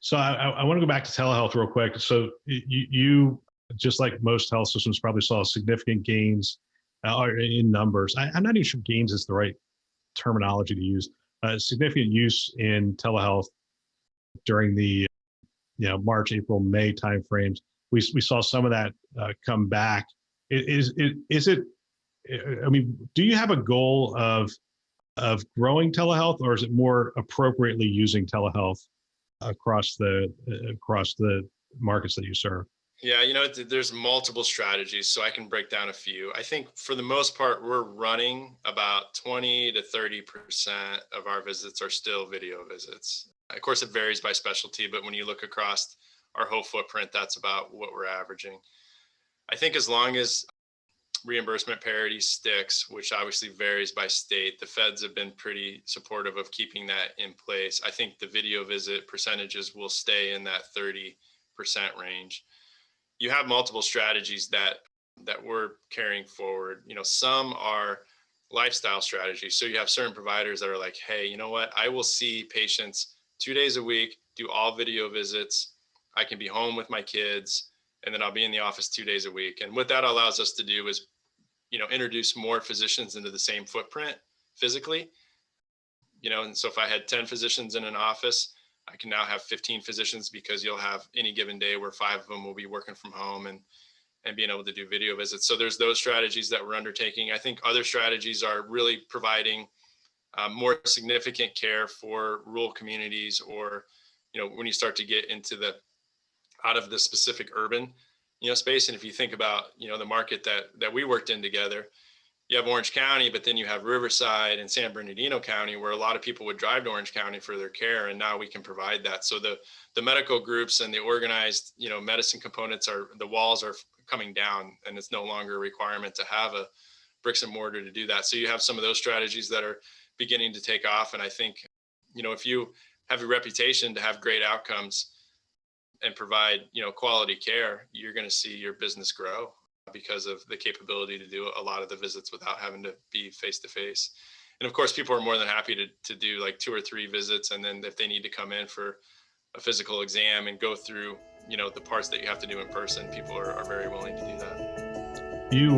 So I want to go back to telehealth real quick. So you just like most health systems, probably saw significant gains in numbers. I'm not even sure gains is the right terminology to use. Significant use in telehealth during the March, April, May timeframes. We saw some of that come back. Is it? I mean, do you have a goal of growing telehealth, or is it more appropriately using telehealth across the markets that you serve? Yeah, there's multiple strategies, so I can break down a few. I think for the most part, we're running about 20 to 30% of our visits are still video visits. Of course, it varies by specialty, but when you look across our whole footprint, that's about what we're averaging. I think as long as reimbursement parity sticks, which obviously varies by state, the feds have been pretty supportive of keeping that in place. I think the video visit percentages will stay in that 30% range. You have multiple strategies that we're carrying forward. Some are lifestyle strategies. So you have certain providers that are like, hey, you know what? I will see patients 2 days a week, do all video visits. I can be home with my kids, and then I'll be in the office 2 days a week. And what that allows us to do is, introduce more physicians into the same footprint physically. And so if I had 10 physicians in an office, I can now have 15 physicians, because you'll have any given day where 5 of them will be working from home and being able to do video visits. So there's those strategies that we're undertaking. I think other strategies are really providing more significant care for rural communities, or, when you start to get into out of the specific urban, space. And if you think about, the market that we worked in together, you have Orange County, but then you have Riverside and San Bernardino County, where a lot of people would drive to Orange County for their care. And now we can provide that. So the medical groups and the organized, medicine components the walls are coming down, and it's no longer a requirement to have a bricks and mortar to do that. So you have some of those strategies that are beginning to take off. And I think, if you have a reputation to have great outcomes and provide, quality care, you're going to see your business grow, because of the capability to do a lot of the visits without having to be face to face. And of course, people are more than happy to do like 2 or 3 visits. And then if they need to come in for a physical exam and go through, the parts that you have to do in person, people are very willing to do that. You